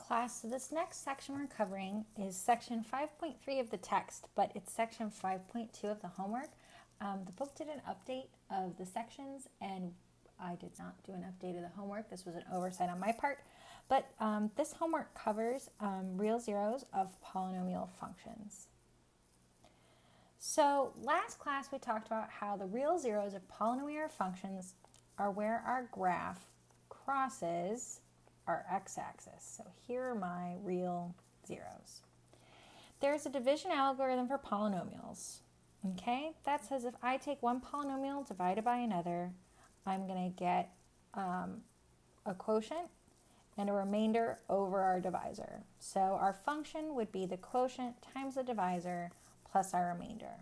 Class, so this next section we're covering is section 5.3 of the text, but it's section 5.2 of the homework. The book did an update of the sections, and I did not do an update of the homework. This was an oversight on my part, but this homework covers real zeros of polynomial functions. So last class we talked about how the real zeros of polynomial functions are where our graph crosses our x-axis. So here are my real zeros. There's a division algorithm for polynomials. Okay, that says if I take one polynomial divided by another, I'm going to get a quotient and a remainder over our divisor. So our function would be the quotient times the divisor plus our remainder.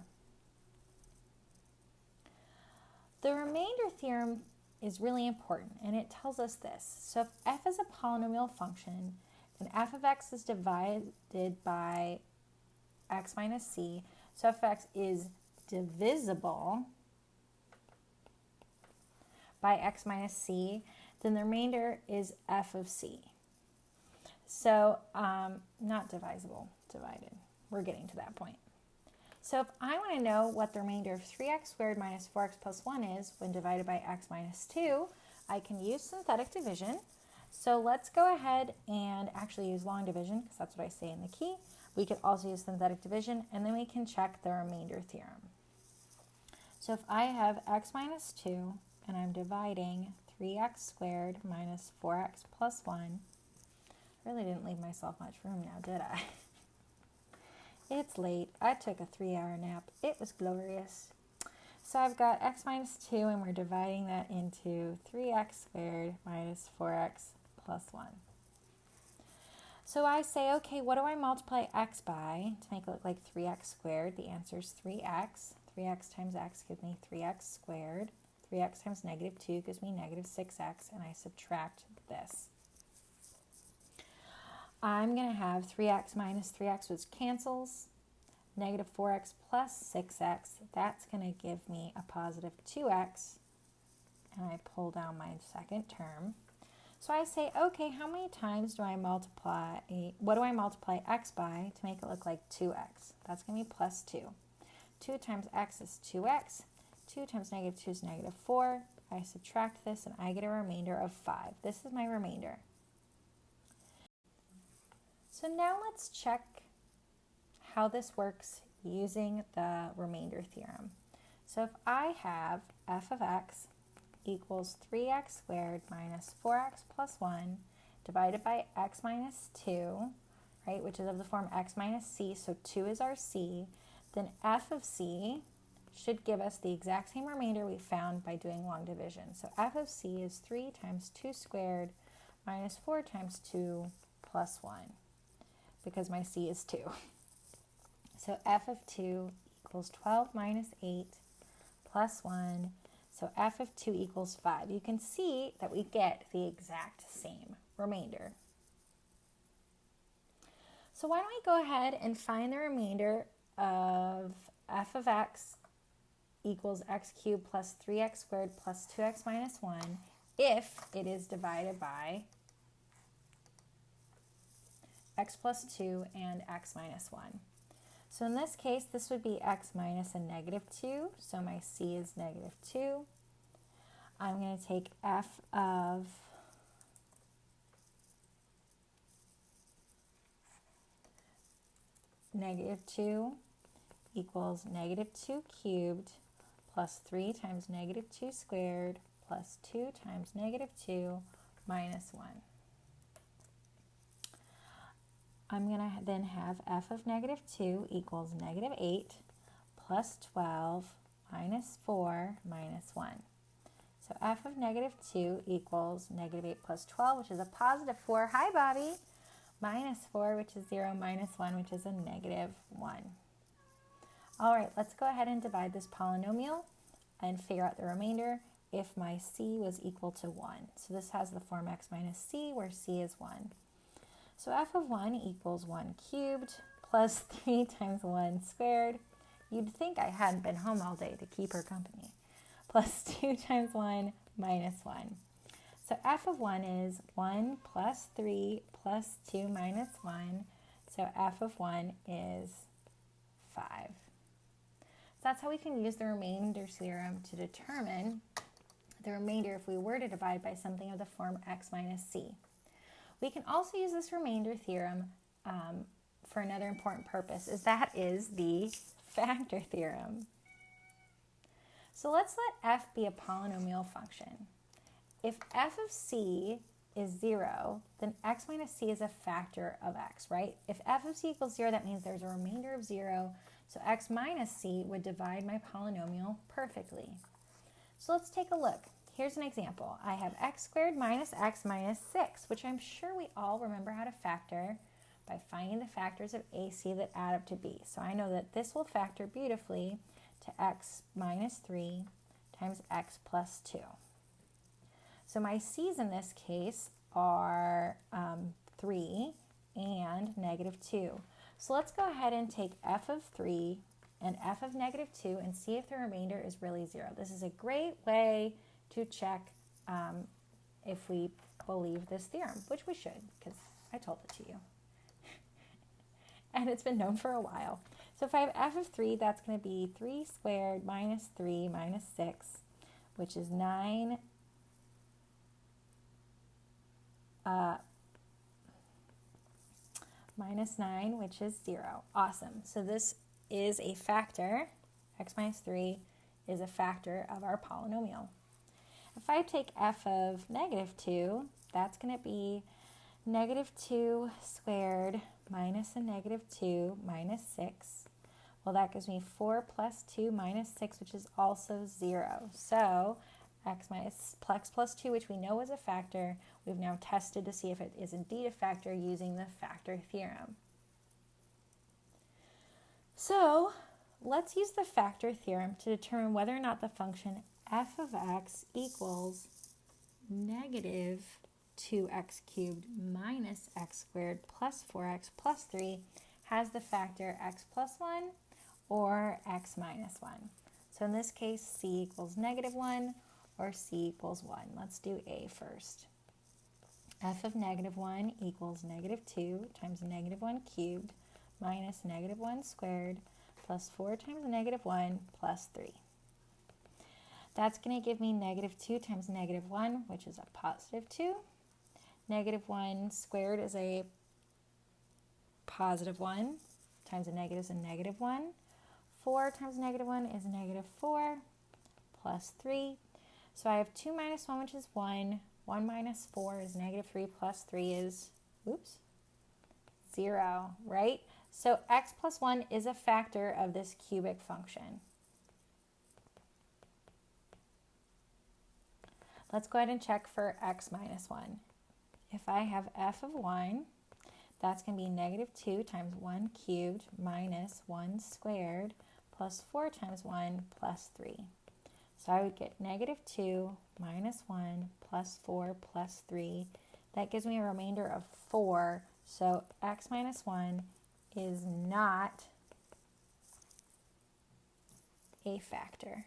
The remainder theorem is really important, and it tells us this. So if f is a polynomial function, then f of x is divided by x minus c. So f of x is divisible by x minus c, then the remainder is f of c. So not divisible, divided. We're getting to that point. So if I want to know what the remainder of 3x squared minus 4x plus 1 is when divided by x minus 2, I can use synthetic division. So let's go ahead and actually use long division, because that's what I say in the key. We could also use synthetic division, and then we can check the remainder theorem. So if I have x minus 2, and I'm dividing 3x squared minus 4x plus 1, I really didn't leave myself much room now, did I? It's late. I took a 3-hour nap. It was glorious. So I've got x minus 2, and we're dividing that into 3x squared minus 4x plus 1. So I say, okay, what do I multiply x by to make it look like 3x squared? The answer is 3x. 3x times x gives me 3x squared. 3x times negative 2 gives me negative 6x, and I subtract this. I'm going to have 3x minus 3x, which cancels. Negative 4x plus 6x, that's going to give me a positive 2x. And I pull down my second term. So I say, okay, how many times do I multiply, what do I multiply x by to make it look like 2x? That's going to be plus 2. 2 times x is 2x. 2 times negative 2 is negative 4. I subtract this, and I get a remainder of 5. This is my remainder. So now let's check how this works using the remainder theorem. So if I have f of x equals 3x squared minus 4x plus 1 divided by x minus 2, right, which is of the form x minus c, so 2 is our c, then f of c should give us the exact same remainder we found by doing long division. So f of c is 3 times 2 squared minus 4 times 2 plus 1. Because my c is 2. So f of 2 equals 12 minus 8 plus 1. So f of 2 equals 5. You can see that we get the exact same remainder. So why don't we go ahead and find the remainder of f of x equals x cubed plus 3x squared plus 2x minus 1 if it is divided by x plus 2 and x minus 1. So in this case, this would be x minus a negative 2, so my c is negative 2. I'm going to take f of negative 2 equals negative 2 cubed plus 3 times negative 2 squared plus 2 times negative 2 minus 1. I'm going to then have f of negative 2 equals negative 8 plus 12 minus 4 minus 1. So f of negative 2 equals negative 8 plus 12, which is a positive 4. Hi, Bobby. Minus 4, which is 0, minus 1, which is a negative 1. All right, let's go ahead and divide this polynomial and figure out the remainder if my c was equal to 1. So this has the form x minus c, where c is 1. So f of 1 equals 1 cubed plus 3 times 1 squared. You'd think I hadn't been home all day to keep her company. Plus 2 times 1 minus 1. So f of 1 is 1 plus 3 plus 2 minus 1. So f of 1 is 5. So that's how we can use the remainder theorem to determine the remainder if we were to divide by something of the form x minus c. We can also use this remainder theorem for another important purpose, that is the factor theorem. So let's let f be a polynomial function. If f of c is 0, then x minus c is a factor of x, right? If f of c equals 0, that means there's a remainder of 0, so x minus c would divide my polynomial perfectly. So let's take a look. Here's an example. I have x squared minus x minus 6, which I'm sure we all remember how to factor by finding the factors of AC that add up to b. So I know that this will factor beautifully to x minus 3 times x plus 2. So my c's in this case are 3 and negative 2. So let's go ahead and take f of 3 and f of negative 2 and see if the remainder is really 0. This is a great way to check if we believe this theorem, which we should, because I told it to you. And it's been known for a while. So if I have f of 3, that's going to be 3 squared minus 3 minus 6, which is 9 minus 9, which is 0. Awesome. So this is a factor. X minus 3 is a factor of our polynomial. If I take f of negative 2, that's going to be negative 2 squared minus a negative 2 minus 6. Well, that gives me 4 plus 2 minus 6, which is also 0. So x plus 2, which we know is a factor, we've now tested to see if it is indeed a factor using the factor theorem. So let's use the factor theorem to determine whether or not the function f of x equals negative 2x cubed minus x squared plus 4x plus 3 has the factor x plus 1 or x minus 1. So in this case, c equals negative 1 or c equals 1. Let's do a first. F of negative 1 equals negative 2 times negative 1 cubed minus negative 1 squared plus 4 times negative 1 plus 3. That's going to give me negative 2 times negative 1, which is a positive 2. Negative 1 squared is a positive 1 times a negative is a negative 1. 4 times negative 1 is negative 4 plus 3. So I have 2 minus 1, which is 1. 1 minus 4 is negative 3 plus 3 is, 0, right? So x plus 1 is a factor of this cubic function. Let's go ahead and check for x minus 1. If I have f of 1, that's going to be negative 2 times 1 cubed minus 1 squared plus 4 times 1 plus 3. So I would get negative 2 minus 1 plus 4 plus 3. That gives me a remainder of 4. So x minus 1 is not a factor.